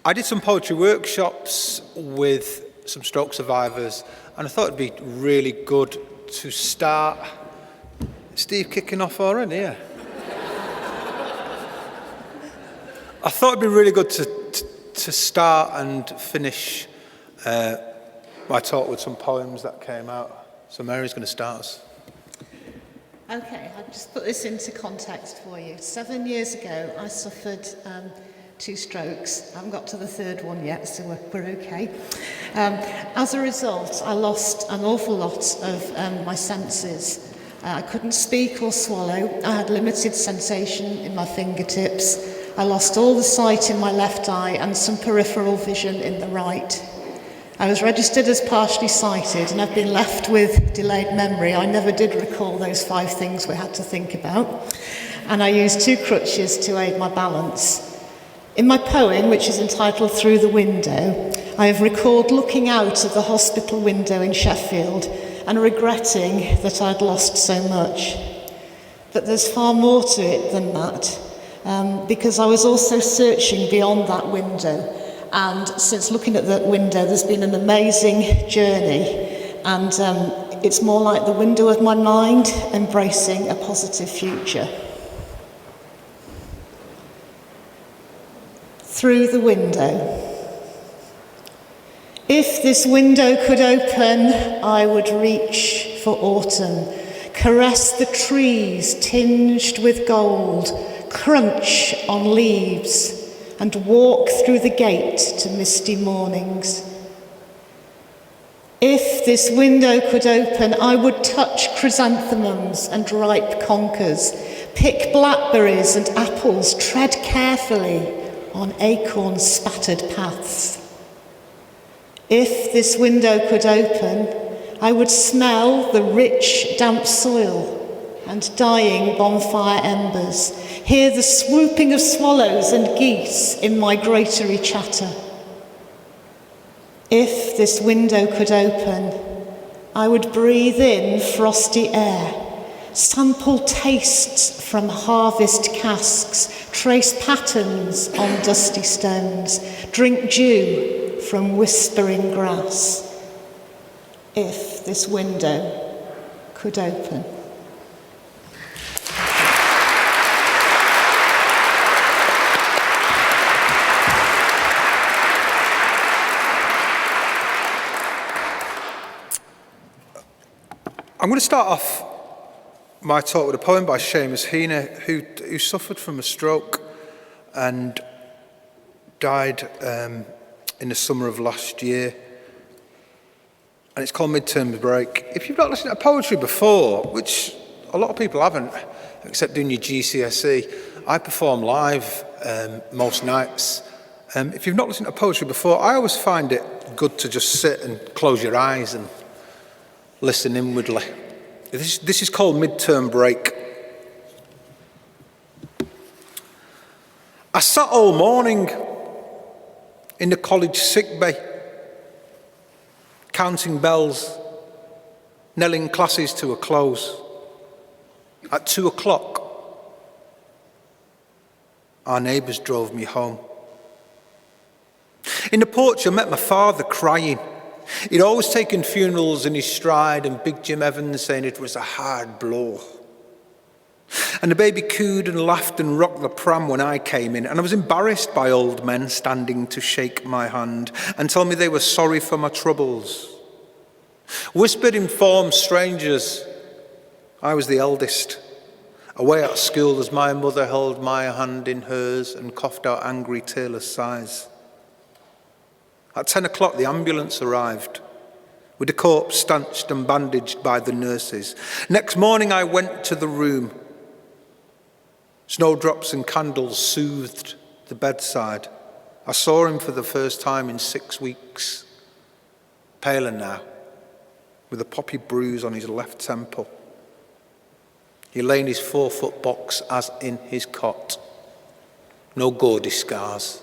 I did some poetry workshops with some stroke survivors, and I thought it'd be really good to start. Steve kicking off already, yeah. I thought it'd be really good to start and finish my talk with some poems that came out. So Mary's going to start us. Okay, I'll just put this into context for you. 7 years ago, I suffered 2 strokes. I haven't got to the third one yet, so we're okay. As a result, I lost an awful lot of my senses. I couldn't speak or swallow. I had limited sensation in my fingertips. I lost all the sight in my left eye and some peripheral vision in the right. I was registered as partially sighted, and I've been left with delayed memory. I never did recall those 5 things we had to think about. And I used 2 crutches to aid my balance. In my poem, which is entitled Through the Window, I have recalled looking out of the hospital window in Sheffield and regretting that I'd lost so much. But there's far more to it than that, because I was also searching beyond that window. And since looking at that window, there's been an amazing journey. And it's more like the window of my mind, embracing a positive future. Through the window. If this window could open, I would reach for autumn, caress the trees tinged with gold, crunch on leaves, and walk through the gate to misty mornings. If this window could open, I would touch chrysanthemums and ripe conkers, pick blackberries and apples, tread carefully on acorn-spattered paths. If this window could open, I would smell the rich, damp soil and dying bonfire embers, hear the swooping of swallows and geese in migratory chatter. If this window could open, I would breathe in frosty air, sample tastes from harvest casks, trace patterns on dusty stones, drink dew from whispering grass. If this window could open. I'm going to start off my talk with a poem by Seamus Heaney, who suffered from a stroke and died in the summer of last year. And it's called Midterm Break. If you've not listened to poetry before, which a lot of people haven't, except doing your GCSE, I perform live most nights. If you've not listened to poetry before, I always find it good to just sit and close your eyes and listen inwardly. This is called Midterm Break. I sat all morning in the college sick bay, counting bells, nailing classes to a close. At 2 o'clock, our neighbours drove me home. In the porch, I met my father crying. He'd always taken funerals in his stride, and Big Jim Evans saying it was a hard blow. And the baby cooed and laughed and rocked the pram when I came in, and I was embarrassed by old men standing to shake my hand and tell me they were sorry for my troubles. Whispered informed strangers, I was the eldest, away at school as my mother held my hand in hers and coughed out angry tearless sighs. At 10 o'clock, the ambulance arrived, with the corpse stanched and bandaged by the nurses. Next morning, I went to the room. Snowdrops and candles soothed the bedside. I saw him for the first time in 6 weeks, paler now, with a poppy bruise on his left temple. He lay in his 4-foot box as in his cot. No gaudy scars.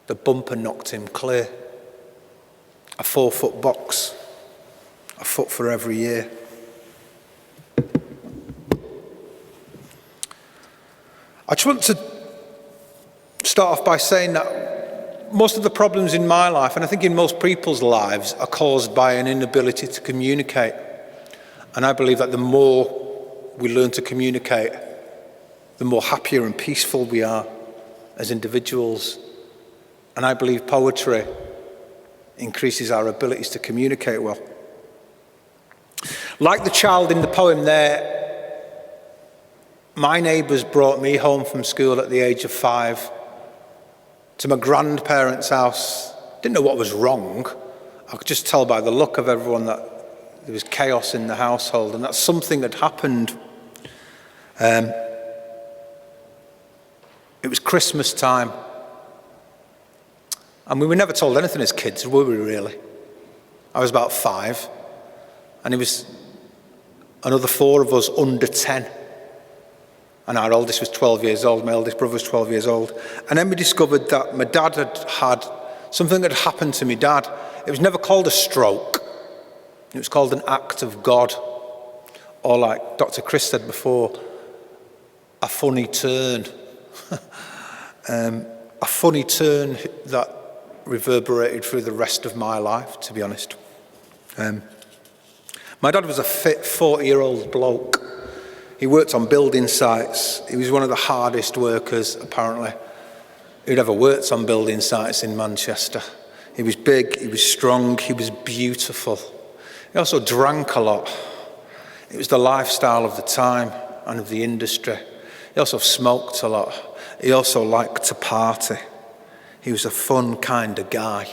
The bumper knocked him clear. A 4-foot box, a foot for every year. I just want to start off by saying that most of the problems in my life, and I think in most people's lives, are caused by an inability to communicate. And I believe that the more we learn to communicate, the more happier and peaceful we are as individuals. And I believe poetry increases our abilities to communicate well. Like the child in the poem there, my neighbours brought me home from school at the age of 5 to my grandparents' house. Didn't know what was wrong. I could just tell by the look of everyone that there was chaos in the household and that something had happened. It was Christmas time. And we were never told anything as kids, were we really? I was about 5. And it was another 4 of us under 10. And our oldest was 12 years old, my eldest brother was 12 years old. And then we discovered that my dad had something had happened to my dad. It was never called a stroke. It was called an act of God. Or like Dr. Chris said before, a funny turn. A funny turn that reverberated through the rest of my life, to be honest. My dad was a fit 40-year-old bloke. He worked on building sites. He was one of the hardest workers, apparently, who'd ever worked on building sites in Manchester. He was big, he was strong, he was beautiful. He also drank a lot. It was the lifestyle of the time and of the industry. He also smoked a lot. He also liked to party. He was a fun kind of guy.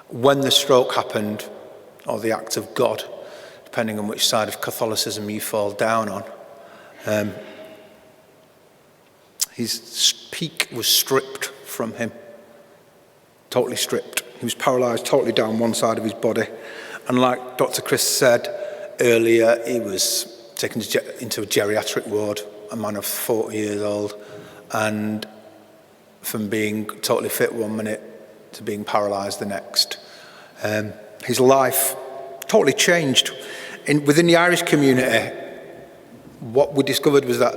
When the stroke happened, or the act of God, depending on which side of Catholicism you fall down on, his peak was stripped from him. Totally stripped. He was paralysed totally down one side of his body. And like Dr. Chris said earlier, he was taken into a geriatric ward, a man of 40 years old, and from being totally fit one minute to being paralysed the next. His life totally changed. Within the Irish community, what we discovered was that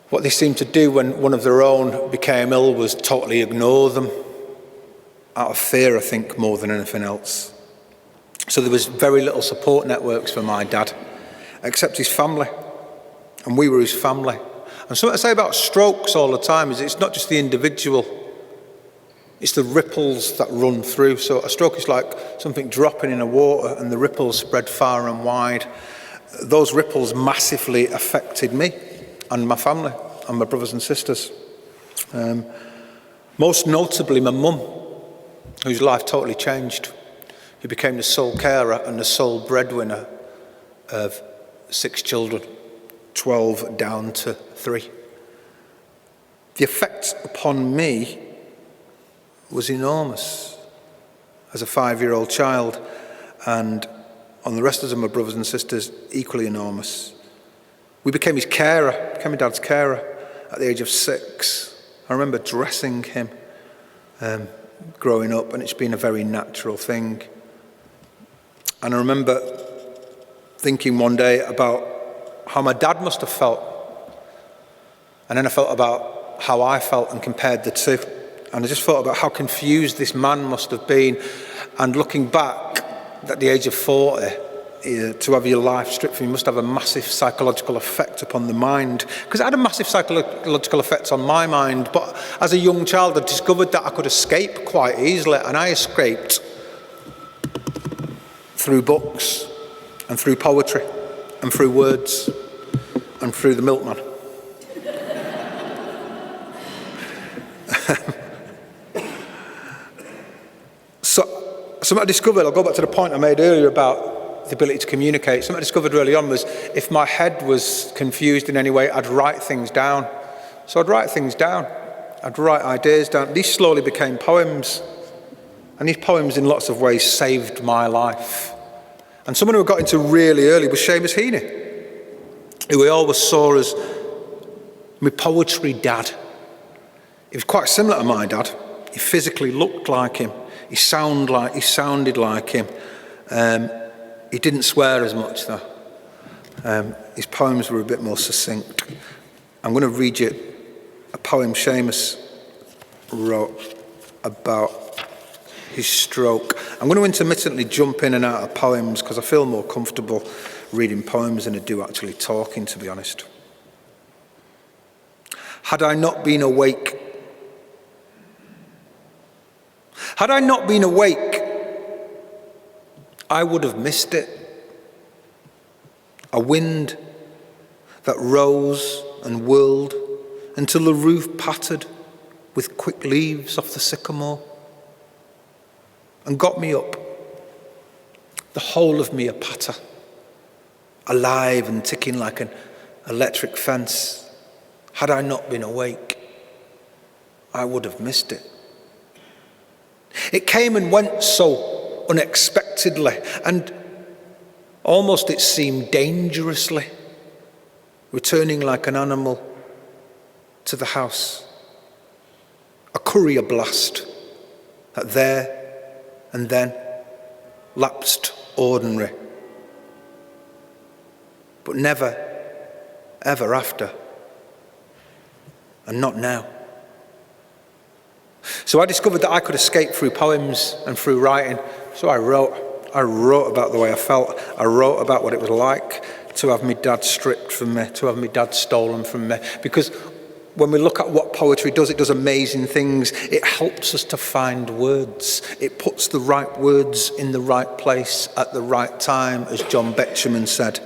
what they seemed to do when one of their own became ill was totally ignore them, out of fear, I think, more than anything else. So there was very little support networks for my dad, except his family, and we were his family. And something I say about strokes all the time is it's not just the individual, it's the ripples that run through. So a stroke is like something dropping in the water and the ripples spread far and wide. Those ripples massively affected me and my family and my brothers and sisters. Most notably my mum, whose life totally changed, who became the sole carer and the sole breadwinner of 6 children, 12 down to 3. The effect upon me was enormous as a 5-year-old child, and on the rest of my brothers and sisters, equally enormous. We became his carer, became my dad's carer at the age of 6. I remember dressing him growing up, and it's been a very natural thing. And I remember thinking one day about how my dad must have felt, and then I felt about how I felt and compared the two. And I just thought about how confused this man must have been. And looking back at the age of 40, to have your life stripped from you must have a massive psychological effect upon the mind. Because it had a massive psychological effect on my mind. But as a young child, I discovered that I could escape quite easily. And I escaped through books and through poetry and through words and through the milkman. Something I discovered, I'll go back to the point I made earlier about the ability to communicate. Something I discovered early on was if my head was confused in any way, I'd write things down. So I'd write things down. I'd write ideas down. These slowly became poems. And these poems in lots of ways saved my life. And someone who I got into really early was Seamus Heaney, who we always saw as my poetry dad. He was quite similar to my dad. He physically looked like him. He sounded like him. He didn't swear as much though. His poems were a bit more succinct. I'm going to read you a poem Seamus wrote. about his stroke. I'm going to intermittently jump in and out of poems because I feel more comfortable reading poems than I do actually talking, to be honest. Had I not been awake, I would have missed it. A wind that rose and whirled until the roof pattered with quick leaves off the sycamore and got me up, the whole of me a patter, alive and ticking like an electric fence. Had I not been awake, I would have missed it. It came and went so unexpectedly, and almost it seemed dangerously, returning like an animal to the house. A courier blast that there and then lapsed ordinary, but never, ever after, and not now. So I discovered that I could escape through poems and through writing. So I wrote about the way I felt. I wrote about what it was like to have my dad stripped from me, to have my dad stolen from me. Because when we look at what poetry does, it does amazing things. It helps us to find words. It puts the right words in the right place at the right time, as John Betjeman said.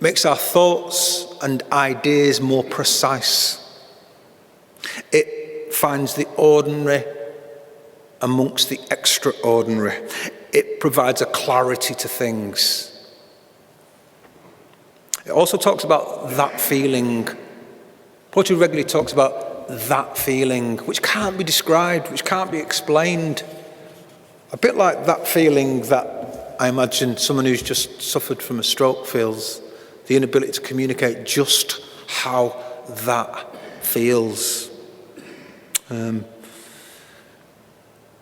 Makes our thoughts and ideas more precise. It finds the ordinary amongst the extraordinary. It provides a clarity to things. It also talks about that feeling. Poetry regularly talks about that feeling, which can't be described, which can't be explained. A bit like that feeling that I imagine someone who's just suffered from a stroke feels, the inability to communicate just how that feels.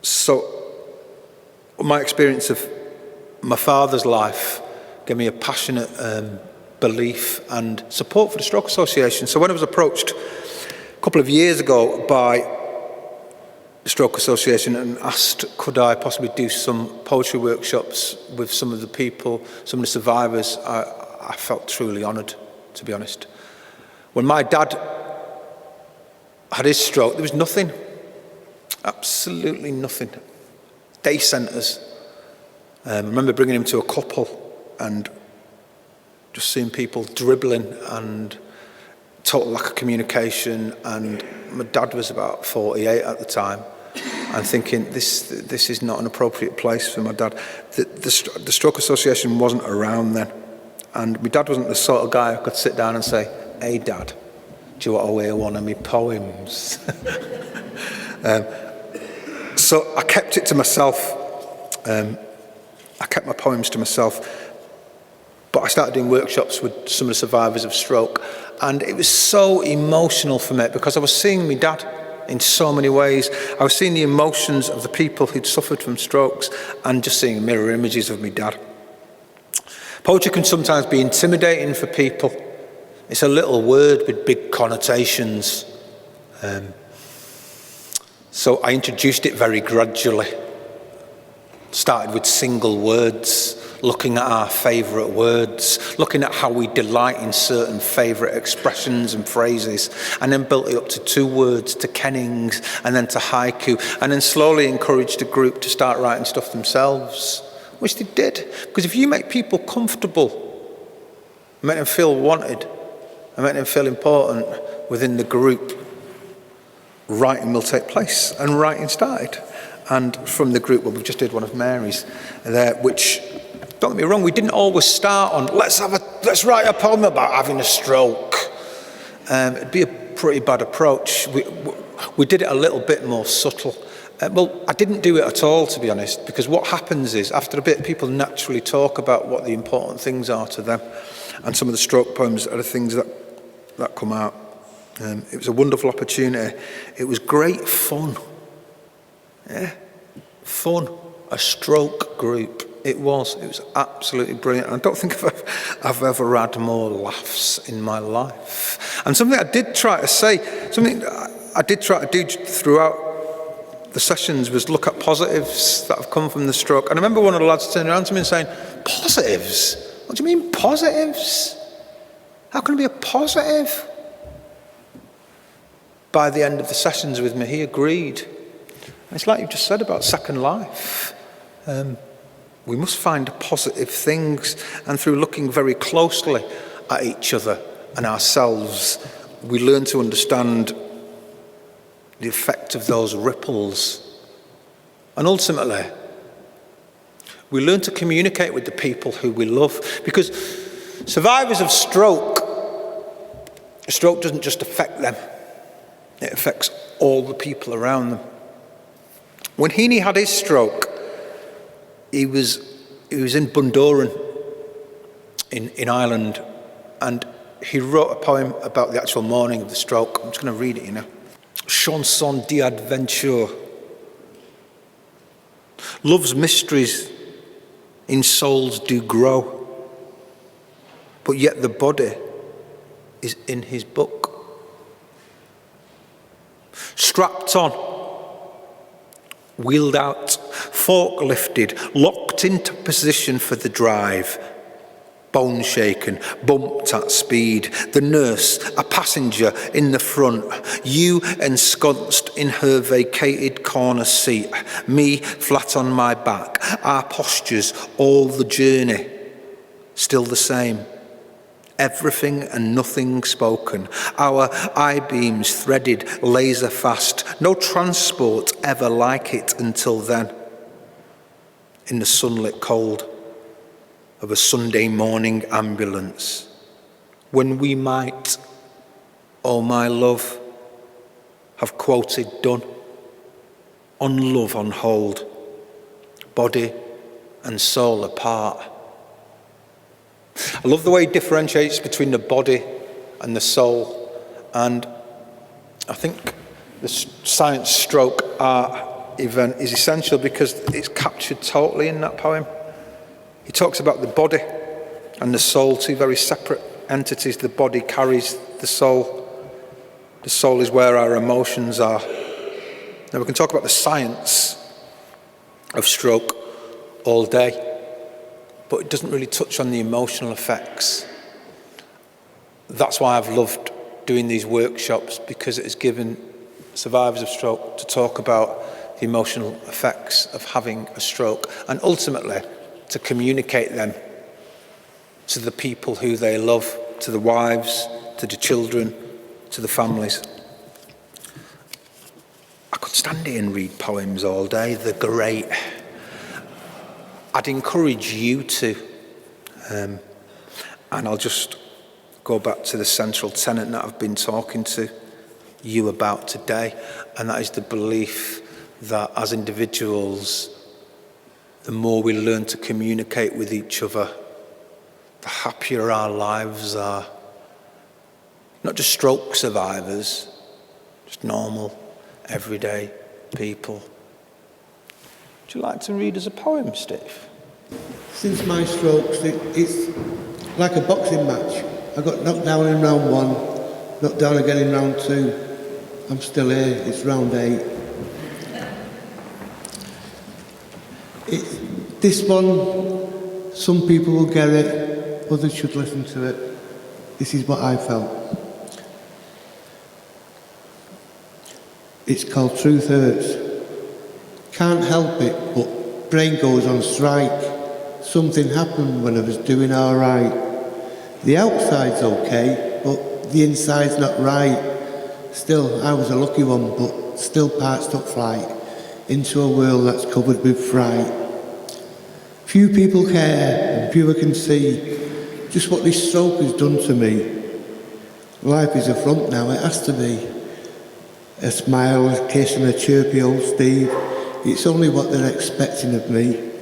So my experience of my father's life gave me a passionate belief and support for the Stroke Association. So when I was approached a couple of years ago by the Stroke Association and asked could I possibly do some poetry workshops with some of the people, some of the survivors, I felt truly honoured, to be honest. When my dad had his stroke, there was nothing, absolutely nothing. Day centres. I remember bringing him to a couple and just seeing people dribbling and total lack of communication. And my dad was about 48 at the time. And thinking, this is not an appropriate place for my dad. The Stroke Association wasn't around then. And my dad wasn't the sort of guy who could sit down and say, "Hey, Dad, do you want to hear one of my poems?" So I kept it to myself. I kept my poems to myself. But I started doing workshops with some of the survivors of stroke. And it was so emotional for me because I was seeing my dad in so many ways. I was seeing the emotions of the people who'd suffered from strokes and just seeing mirror images of my dad. Poetry can sometimes be intimidating for people. It's a little word with big connotations. So I introduced it very gradually. Started with single words, looking at our favourite words, looking at how we delight in certain favourite expressions and phrases, and then built it up to 2 words, to kennings, and then to haiku, and then slowly encouraged the group to start writing stuff themselves, which they did. Because if you make people comfortable, make them feel wanted, and make them feel important within the group, writing will take place. And writing started. And from the group, well, we just did one of Mary's there, which, don't get me wrong, we didn't always start on, let's write a poem about having a stroke. It'd be a pretty bad approach. We did it a little bit more subtle. Well, I didn't do it at all, to be honest, because what happens is, after a bit, people naturally talk about what the important things are to them. And some of the stroke poems are the things that come out. It was a wonderful opportunity. It was great fun. Yeah, fun. A stroke group. It was absolutely brilliant. I don't think I've ever had more laughs in my life. And something I did try to say, something I did try to do throughout the sessions was look at positives that have come from the stroke. And I remember one of the lads turning around to me and saying, positives? What do you mean positives? How can it be a positive? By the end of the sessions with me, he agreed. And it's like you just said about Second Life. We must find positive things, and through looking very closely at each other and ourselves, we learn to understand the effect of those ripples. And ultimately, we learn to communicate with the people who we love. Because survivors of stroke doesn't just affect them, it affects all the people around them. When Heaney had his stroke, he was in Bundoran in Ireland, and he wrote a poem about the actual morning of the stroke. I'm just going to read it, Chanson d'adventure. Love's mysteries in souls do grow, but yet the body is in his book. Strapped on, wheeled out, fork lifted, locked into position for the drive, bone shaken, bumped at speed, the nurse, a passenger in the front, you ensconced in her vacated corner seat, me flat on my back, our postures all the journey, still the same. Everything and nothing spoken, our eye-beams threaded laser fast, no transport ever like it until then. In the sunlit cold of a Sunday morning ambulance, when we might, oh my love, have quoted done, on love on hold, body and soul apart. I love the way he differentiates between the body and the soul, and I think the Science Stroke Art event is essential because it's captured totally in that poem. He talks about the body and the soul, two very separate entities. The body carries the soul. The soul is where our emotions are. Now we can talk about the science of stroke all day, but it doesn't really touch on the emotional effects. That's why I've loved doing these workshops, because it has given survivors of stroke to talk about the emotional effects of having a stroke, and ultimately to communicate them to the people who they love, to the wives, to the children, to the families. I could stand here and read poems all day, they're great. I'd encourage you to, and I'll just go back to the central tenet that I've been talking to you about today, and that is the belief that as individuals, the more we learn to communicate with each other, the happier our lives are. Not just stroke survivors, just normal, everyday people. Would you like to read us a poem, Steve? Since my strokes, it's like a boxing match. I got knocked down in round 1, knocked down again in round 2. I'm still here, it's round 8. This one, some people will get it, others should listen to it. This is what I felt. It's called Truth Hurts. Can't help it, but brain goes on strike. Something happened when I was doing all right. The outside's okay, but the inside's not right. Still, I was a lucky one, but still parts up flight into a world that's covered with fright. Few people care, and fewer can see just what this stroke has done to me. Life is a front now, it has to be. A smile, a kiss and a chirpy old Steve. It's only what they're expecting of me.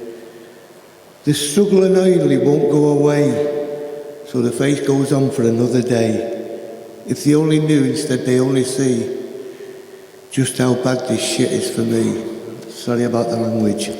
The struggle annoyingly won't go away, so the face goes on for another day. If they only knew, instead they only see just how bad this shit is for me. Sorry about the language.